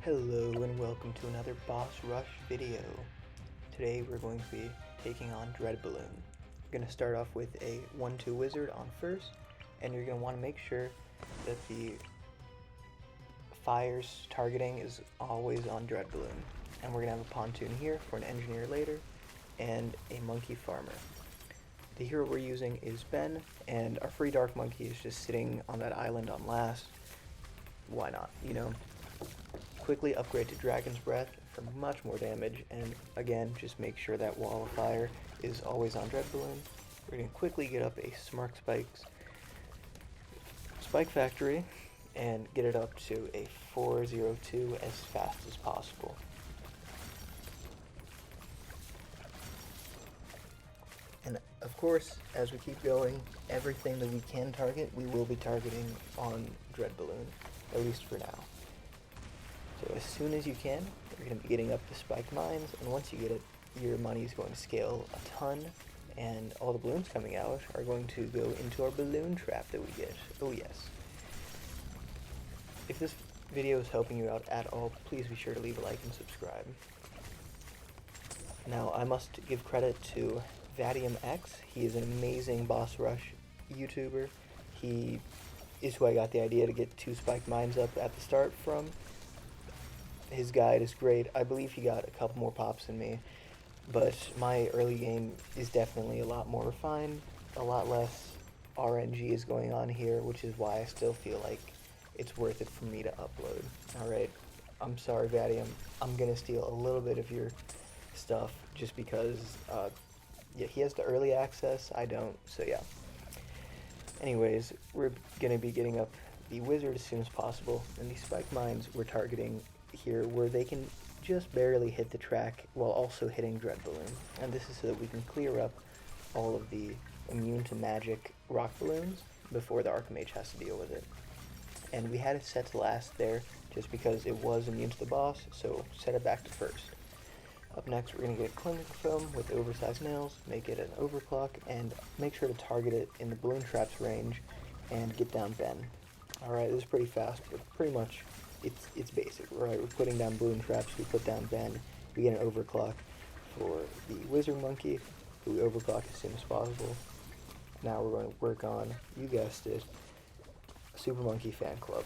Hello and welcome to another boss rush video. Today we're going to be taking on Dreadbloon. We're going to start off with a 1-2 wizard on first, and you're going to want to make sure that the fire's targeting is always on Dreadbloon. And we're going to have a pontoon here for an engineer later, and a monkey farmer. The hero we're using is Ben, and our free dark monkey is just sitting on that island on last. Why not, you know? Quickly upgrade to Dragon's Breath for much more damage, and again, just make sure that Wall of Fire is always on Dreadbloon. We're going to quickly get up a Smart Spike Factory and get it up to a 402 as fast as possible. And of course, as we keep going, everything that we can target, we will be targeting on Dreadbloon, at least for now. So as soon as you can, you're going to be getting up the spiked mines, and once you get it, your money is going to scale a ton, and all the balloons coming out are going to go into our balloon trap that we get. Oh yes. If this video is helping you out at all, please be sure to leave a like and subscribe. Now I must give credit to VadiumX. He is an amazing boss rush YouTuber. He is who I got the idea to get 2 spiked mines up at the start from. His guide is great. I believe he got a couple more pops than me, but my early game is definitely a lot more refined, a lot less RNG is going on here, which is why I still feel like it's worth it for me to upload. Alright, I'm sorry Vadium, I'm gonna steal a little bit of your stuff just because yeah, he has the early access, I don't, so yeah. Anyways, we're gonna be getting up the wizard as soon as possible, and these spike mines we're targeting here where they can just barely hit the track while also hitting Dreadbloon, and this is so that we can clear up all of the immune to magic rock balloons before the Archmage has to deal with it. And we had it set to last there just because it was immune to the boss, so set it back to first. Up next we're going to get clinging foam with oversized nails, make it an overclock, and make sure to target it in the balloon traps range and get down Ben. Alright, this is pretty fast, but pretty much it's basic, right? We're putting down balloon traps, we put down Ben, we get an overclock for the wizard monkey, who we overclock as soon as possible. Now we're going to work on, you guessed it, Super Monkey Fan Club.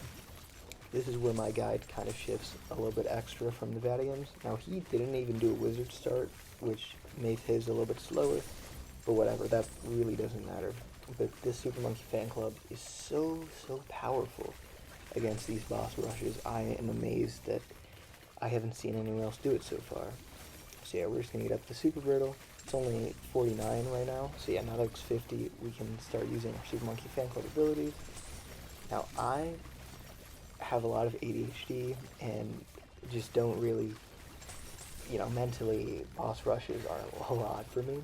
This is where my guide kind of shifts a little bit extra from the Vadiums. Now he didn't even do a wizard start, which made his a little bit slower, but whatever, that really doesn't matter. But this Super Monkey Fan Club is so powerful against these boss rushes. I am amazed that I haven't seen anyone else do it so far. So yeah, we're just going to get up the Super Brittle. It's only 49 right now, so yeah, now that it's 50, we can start using our Super Monkey Fan Club abilities. Now I have a lot of ADHD and just don't really, you know, mentally, boss rushes are a lot for me.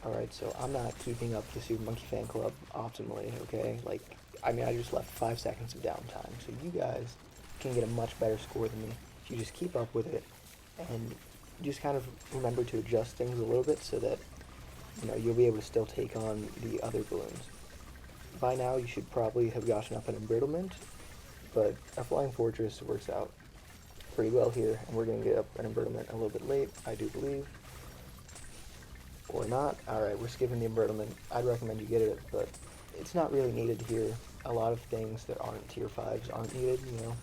Alright, so I'm not keeping up the Super Monkey Fan Club optimally, okay? Like, I mean, I just left 5 seconds of downtime, so you guys can get a much better score than me if you just keep up with it and just kind of remember to adjust things a little bit so that, you know, you'll be able to still take on the other balloons. By now, you should probably have gotten up an embrittlement, but a flying fortress works out pretty well here, and we're going to get up an embrittlement a little bit late, I do believe. Or not. Alright, we're skipping the embrittlement. I'd recommend you get it, but it's not really needed here. A lot of things that aren't tier 5s aren't needed, you know.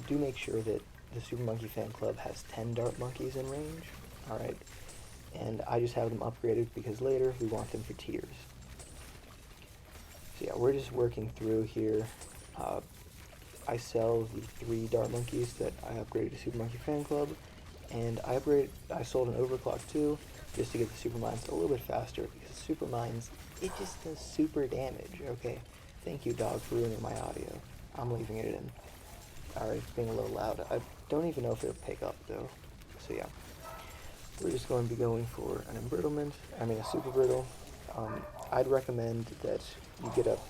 Do make sure that the Super Monkey Fan Club has 10 dart monkeys in range. Alright, and I just have them upgraded because later we want them for tiers. So yeah, we're just working through here. I sell the 3 dart monkeys that I upgraded to Super Monkey Fan Club, and I sold an overclock too, just to get the super mines a little bit faster, because super mines, it just does super damage, okay? Thank you, dog, for ruining my audio. I'm leaving it in. Alright, it's being a little loud. I don't even know if it'll pick up, though. So yeah, we're just going to be going for an embrittlement, a super brittle. I'd recommend that you get up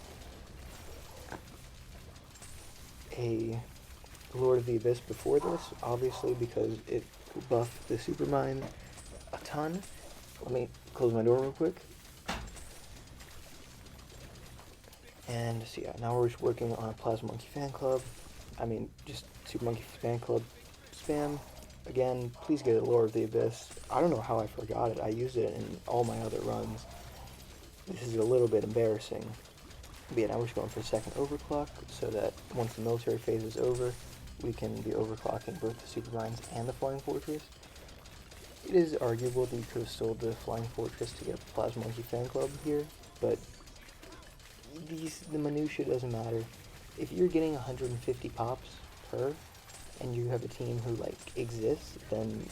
a Lord of the Abyss before this, obviously, because it will buff the super mine a ton. Let me close my door real quick. And so yeah, now we're just working on a Plasma Monkey Fan Club. I mean, just Super Monkey Fan Club spam. Again, please get a Lord of the Abyss. I don't know how I forgot it. I used it in all my other runs. This is a little bit embarrassing. But yeah, now we're just going for a second overclock, so that once the military phase is over, we can be overclocking both the Super Mines and the Flying Fortress. It is arguable that you could have sold the Flying Fortress to get the Plasma Monkey Fan Club here, but the minutia doesn't matter. If you're getting 150 pops per, and you have a team who like exists, then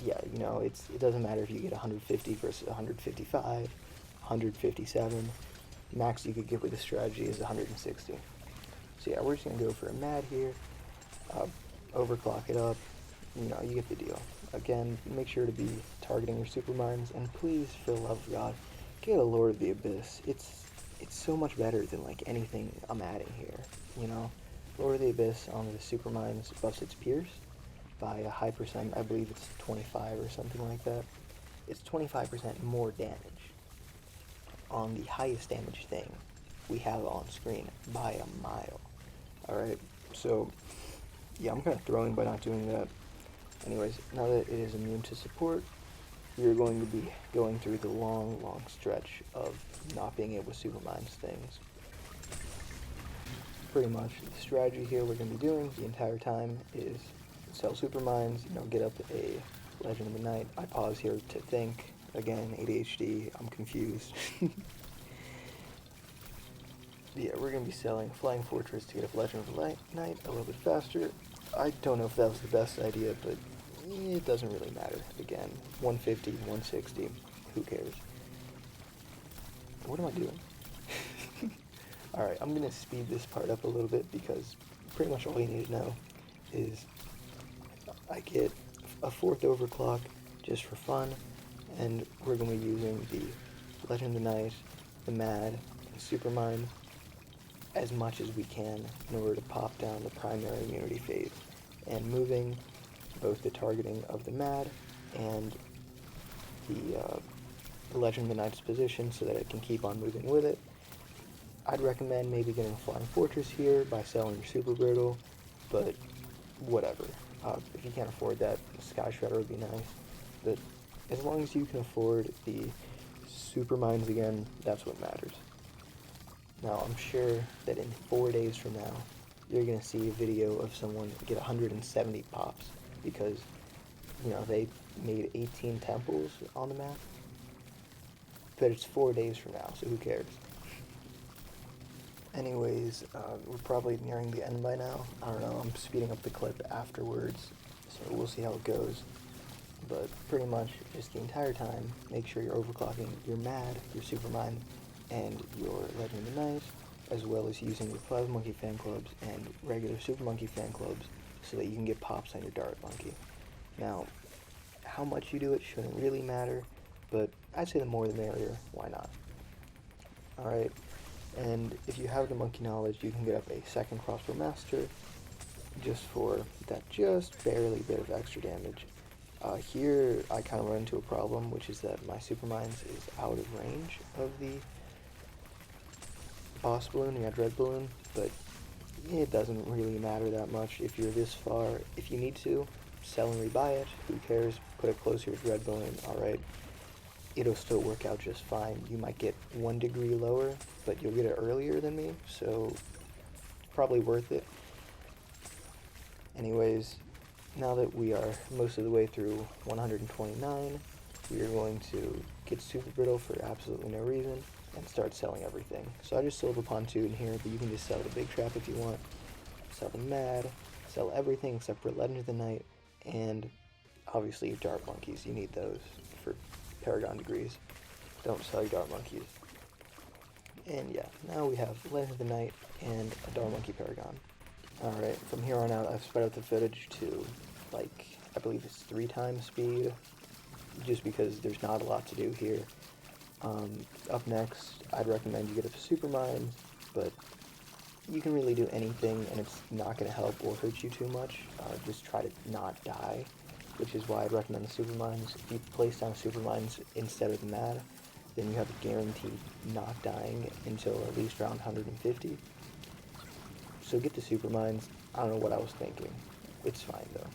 yeah, you know, it doesn't matter if you get 150 versus 155, 157. Max you could get with this strategy is 160. So yeah, we're just gonna go for a mad here, overclock it up. You know, you get the deal. Again, make sure to be targeting your super mines, and please, for the love of God, get a Lord of the Abyss. It's so much better than like anything I'm adding here. You know, Lord of the Abyss on the super mines buffs its pierce by a high percent. I believe it's 25 or something like that. It's 25% more damage on the highest damage thing we have on screen by a mile. Alright, so yeah, I'm kind of throwing by not doing that. Anyways, now that it is immune to support, we're going to be going through the long stretch of not being able to super mines things. Pretty much the strategy here we're going to be doing the entire time is sell super mines, you know, get up a Legend of the Night. I pause here to think. Again, ADHD, I'm confused. Yeah, we're going to be selling Flying Fortress to get up Legend of the Night a little bit faster. I don't know if that was the best idea, but it doesn't really matter. Again, 150, 160, who cares? What am I doing? Alright, I'm going to speed this part up a little bit because pretty much all you need to know is I get a 4th overclock just for fun, and we're going to be using the Legend of the Night, the Mad, and Super Mine as much as we can in order to pop down the primary immunity phase, and moving both the targeting of the Mad and the Legend of the Knight's position so that it can keep on moving with it. I'd recommend maybe getting Flying Fortress here by selling your Super Brittle, but whatever. If you can't afford that, Sky Shredder would be nice. But as long as you can afford the Super Mines again, that's what matters. Now, I'm sure that in 4 days from now, you're going to see a video of someone get 170 pops because, you know, they made 18 temples on the map. But it's 4 days from now, so who cares? Anyways, we're probably nearing the end by now. I don't know, I'm speeding up the clip afterwards, so we'll see how it goes. But pretty much, just the entire time, make sure you're overclocking your Mad, your Super Mine, and your Legend of the Night, as well as using your Plasma Monkey Fan Clubs and regular Super Monkey Fan Clubs so that you can get pops on your Dart Monkey. Now, how much you do it shouldn't really matter, but I'd say the more the merrier, why not? Alright, and if you have the Monkey Knowledge, you can get up a 2nd Crossbow Master just for that just barely bit of extra damage. Here, I kind of run into a problem, which is that my Super Mines is out of range of the Boss Balloon, yeah, Dreadbloon, but it doesn't really matter that much if you're this far. If you need to, sell and rebuy it, who cares, put it closer to Dreadbloon, alright, it'll still work out just fine. You might get 1 degree lower, but you'll get it earlier than me, so probably worth it. Anyways, now that we are most of the way through 129, we are going to get Super Brittle for absolutely no reason and start selling everything. So I just sold the Pontoon here, but you can just sell the Big Trap if you want, sell the Mad, sell everything except for Legend of the Night, and obviously your Dart Monkeys. You need those for Paragon degrees. Don't sell your Dart Monkeys. And yeah, now we have Legend of the Night and a Dart Monkey Paragon. Alright, from here on out, I've sped up the footage to, like, I believe it's 3 times speed, just because there's not a lot to do here. Up next, I'd recommend you get up Super Mines, but you can really do anything, and it's not going to help or hurt you too much. Just try to not die, which is why I'd recommend the Super Mines. If you place down Super Mines instead of the Mad, then you have a guaranteed not dying until at least round 150. So get the super mines. I don't know what I was thinking. It's fine though.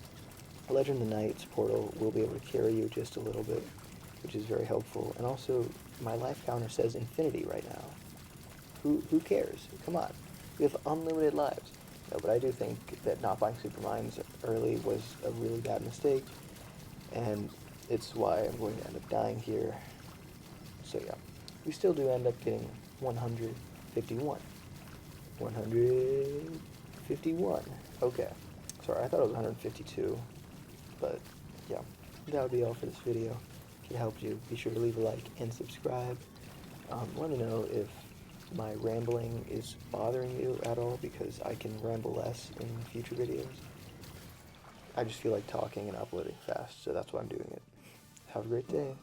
Legend of the Knight's portal will be able to carry you just a little bit, which is very helpful. And also, my life counter says infinity right now. Who cares? Come on. We have unlimited lives. No, but I do think that not buying super mines early was a really bad mistake, and it's why I'm going to end up dying here. So yeah, we still do end up getting 151. 151. Okay. Sorry, I thought it was 152. But yeah, that would be all for this video. If it helped you, be sure to leave a like and subscribe. Let me know if my rambling is bothering you at all, because I can ramble less in future videos. I just feel like talking and uploading fast, so that's why I'm doing it. Have a great day.